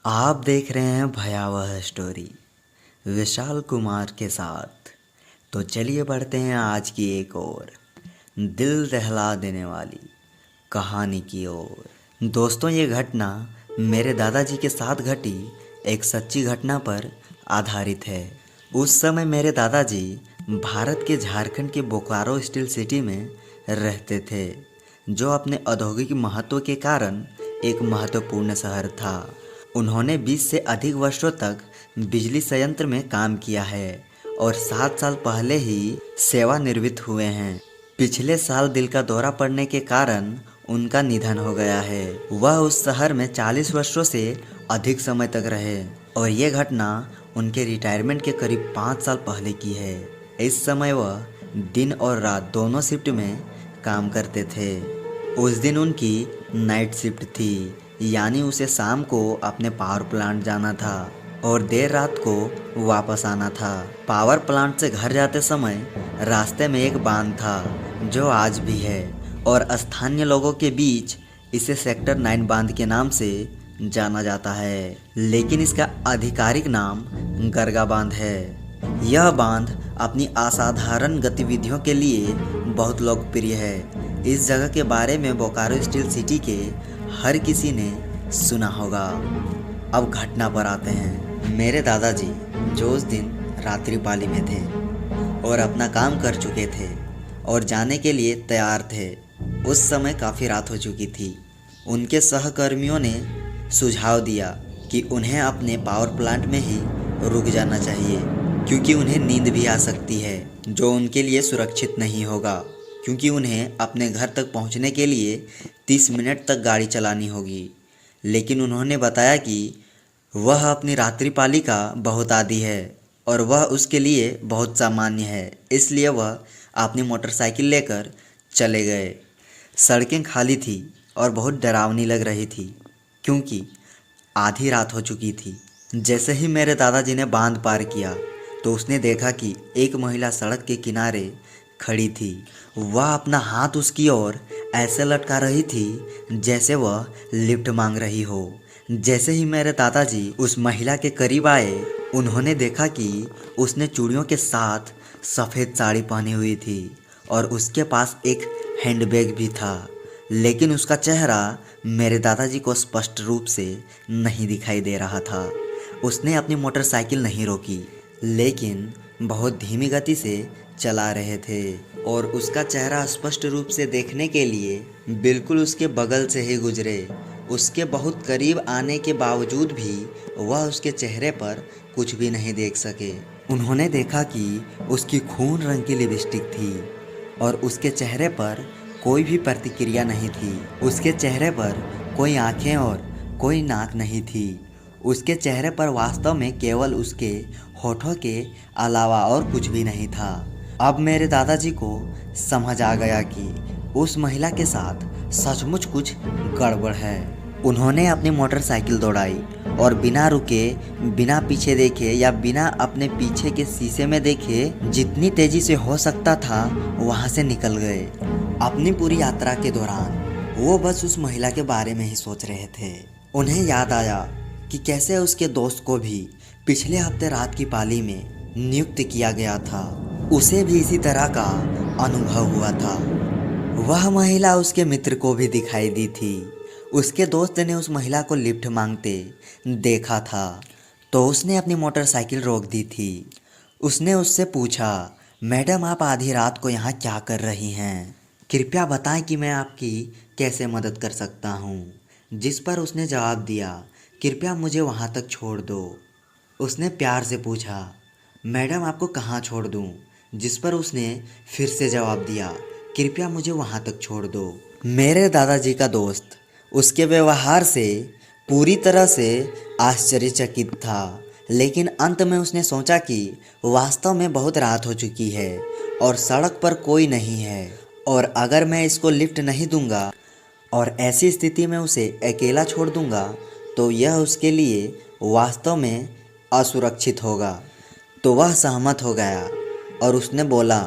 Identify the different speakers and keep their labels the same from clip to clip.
Speaker 1: आप देख रहे हैं भयावह स्टोरी विशाल कुमार के साथ। तो चलिए बढ़ते हैं आज की एक और दिल दहला देने वाली कहानी की ओर। दोस्तों, ये घटना मेरे दादाजी के साथ घटी एक सच्ची घटना पर आधारित है। उस समय मेरे दादाजी भारत के झारखंड के बोकारो स्टील सिटी में रहते थे, जो अपने औद्योगिक महत्व के कारण एक महत्वपूर्ण शहर था। उन्होंने 20 से अधिक वर्षों तक बिजली संयंत्र में काम किया है और 7 साल पहले ही सेवानिवृत्त हुए हैं। पिछले साल दिल का दौरा पड़ने के कारण उनका निधन हो गया है। वह उस शहर में 40 वर्षों से अधिक समय तक रहे और ये घटना उनके रिटायरमेंट के करीब 5 साल पहले की है। इस समय वह दिन और रात दोनों शिफ्ट में काम करते थे। उस दिन उनकी नाइट शिफ्ट थी, यानी उसे शाम को अपने पावर प्लांट जाना था और देर रात को वापस आना था। पावर प्लांट से घर जाते समय रास्ते में एक बांध था जो आज भी है और स्थानीय लोगों के बीच इसे सेक्टर 9 बांध के नाम से जाना जाता है, लेकिन इसका आधिकारिक नाम गरगा बांध है। यह बांध अपनी असाधारण गतिविधियों के लिए बहुत लोकप्रिय है। इस जगह के बारे में बोकारो स्टील सिटी के हर किसी ने सुना होगा। अब घटना पर आते हैं। मेरे दादाजी जो उस दिन रात्रि पाली में थे और अपना काम कर चुके थे और जाने के लिए तैयार थे। उस समय काफ़ी रात हो चुकी थी। उनके सहकर्मियों ने सुझाव दिया कि उन्हें अपने पावर प्लांट में ही रुक जाना चाहिए, क्योंकि उन्हें नींद भी आ सकती है जो उनके लिए सुरक्षित नहीं होगा, क्योंकि उन्हें अपने घर तक पहुंचने के लिए 30 मिनट तक गाड़ी चलानी होगी। लेकिन उन्होंने बताया कि वह अपनी रात्रि पाली का बहुत आदी है और वह उसके लिए बहुत सामान्य है, इसलिए वह अपनी मोटरसाइकिल लेकर चले गए। सड़कें खाली थी और बहुत डरावनी लग रही थी, क्योंकि आधी रात हो चुकी थी। जैसे ही मेरे दादाजी ने बांध पार किया तो उसने देखा कि एक महिला सड़क के किनारे खड़ी थी। वह अपना हाथ उसकी ओर ऐसे लटका रही थी जैसे वह लिफ्ट मांग रही हो। जैसे ही मेरे दादाजी उस महिला के करीब आए, उन्होंने देखा कि उसने चूड़ियों के साथ सफ़ेद साड़ी पहनी हुई थी और उसके पास एक हैंडबैग भी था, लेकिन उसका चेहरा मेरे दादाजी को स्पष्ट रूप से नहीं दिखाई दे रहा था। उसने अपनी मोटरसाइकिल नहीं रोकी, लेकिन बहुत धीमी गति से चला रहे थे और उसका चेहरा स्पष्ट रूप से देखने के लिए बिल्कुल उसके बगल से ही गुजरे। उसके बहुत करीब आने के बावजूद भी वह उसके चेहरे पर कुछ भी नहीं देख सके। उन्होंने देखा कि उसकी खून रंग की लिपस्टिक थी और उसके चेहरे पर कोई भी प्रतिक्रिया नहीं थी। उसके चेहरे पर कोई आंखें और कोई नाक नहीं थी। उसके चेहरे पर वास्तव में केवल उसके होठों के अलावा और कुछ भी नहीं था। अब मेरे दादाजी को समझ आ गया कि उस महिला के साथ सचमुच कुछ गड़बड़ है। उन्होंने अपनी मोटरसाइकिल दौड़ाई और बिना रुके, बिना पीछे देखे या बिना अपने पीछे के शीशे में देखे जितनी तेजी से हो सकता था वहां से निकल गए। अपनी पूरी यात्रा के दौरान वो बस उस महिला के बारे में ही सोच रहे थे। उन्हें याद आया कि कैसे उसके दोस्त को भी पिछले हफ्ते रात की पाली में नियुक्त किया गया था। उसे भी इसी तरह का अनुभव हुआ था। वह महिला उसके मित्र को भी दिखाई दी थी। उसके दोस्त ने उस महिला को लिफ्ट मांगते देखा था, तो उसने अपनी मोटरसाइकिल रोक दी थी। उसने उससे पूछा, मैडम आप आधी रात को यहाँ क्या कर रही हैं? कृपया बताएं कि मैं आपकी कैसे मदद कर सकता हूँ। जिस पर उसने जवाब दिया, कृपया मुझे वहाँ तक छोड़ दो। उसने प्यार से पूछा, मैडम आपको कहाँ छोड़ दूँ? जिस पर उसने फिर से जवाब दिया, कृपया मुझे वहाँ तक छोड़ दो। मेरे दादाजी का दोस्त उसके व्यवहार से पूरी तरह से आश्चर्यचकित था, लेकिन अंत में उसने सोचा कि वास्तव में बहुत रात हो चुकी है और सड़क पर कोई नहीं है, और अगर मैं इसको लिफ्ट नहीं दूंगा और ऐसी स्थिति में उसे अकेला छोड़ दूंगा तो यह उसके लिए वास्तव में असुरक्षित होगा। तो वह सहमत हो गया और उसने बोला,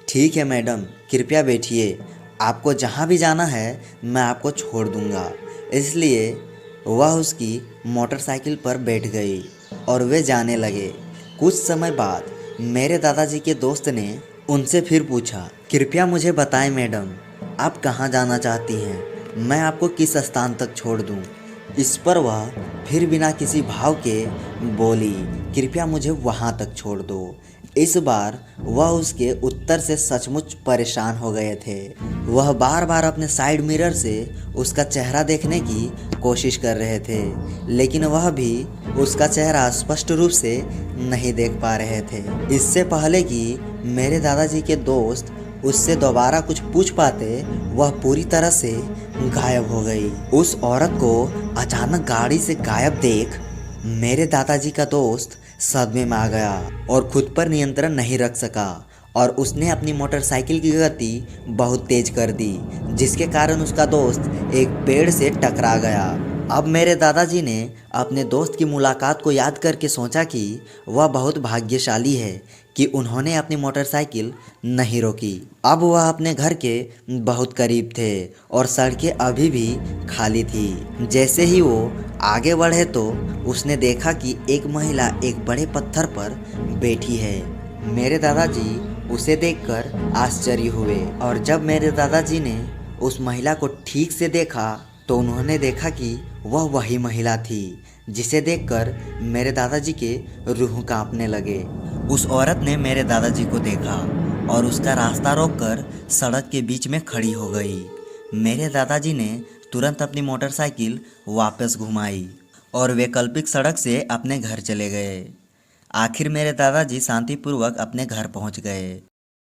Speaker 1: ठीक है मैडम, कृपया बैठिए, आपको जहाँ भी जाना है मैं आपको छोड़ दूंगा। इसलिए वह उसकी मोटरसाइकिल पर बैठ गई और वे जाने लगे। कुछ समय बाद मेरे दादाजी के दोस्त ने उनसे फिर पूछा, कृपया मुझे बताएं मैडम, आप कहाँ जाना चाहती हैं? मैं आपको किस स्थान तक छोड़ दूं? इस पर वह फिर बिना किसी भाव के बोली, कृपया मुझे वहाँ तक छोड़ दो। इस बार वह उसके उत्तर से सचमुच परेशान हो गए थे। वह बार बार अपने साइड मिरर से उसका चेहरा देखने की कोशिश कर रहे थे, लेकिन वह भी उसका चेहरा स्पष्ट रूप से नहीं देख पा रहे थे। इससे पहले कि मेरे दादाजी के दोस्त उससे दोबारा कुछ पूछ पाते, वह पूरी तरह से गायब हो गई। उस औरत को अचानक गाड़ी से गायब देख मेरे दादाजी का दोस्त सदमे में आ गया और खुद पर नियंत्रण नहीं रख सका और उसने अपनी मोटरसाइकिल की गति बहुत तेज कर दी, जिसके कारण उसका दोस्त एक पेड़ से टकरा गया। अब मेरे दादाजी ने अपने दोस्त की मुलाकात को याद करके सोचा कि वह बहुत भाग्यशाली है कि उन्होंने अपनी मोटरसाइकिल नहीं रोकी। अब वह अपने घर के बहुत करीब थे और सड़कें अभी भी खाली थी। जैसे ही वो आगे बढ़े तो उसने देखा कि एक महिला एक बड़े पत्थर पर बैठी है। मेरे दादाजी उसे देखकर आश्चर्य हुए और जब मेरे दादाजी ने उस महिला को ठीक से देखा तो उन्होंने देखा कि वह वही महिला थी, जिसे देखकर मेरे दादाजी के रूह कांपने लगे। उस औरत ने मेरे दादाजी को देखा और उसका रास्ता रोककर सड़क के बीच में खड़ी हो गई। मेरे दादाजी ने तुरंत अपनी मोटरसाइकिल वापस घुमाई और वैकल्पिक सड़क से अपने घर चले गए। आखिर मेरे दादाजी शांतिपूर्वक अपने घर पहुंच गए।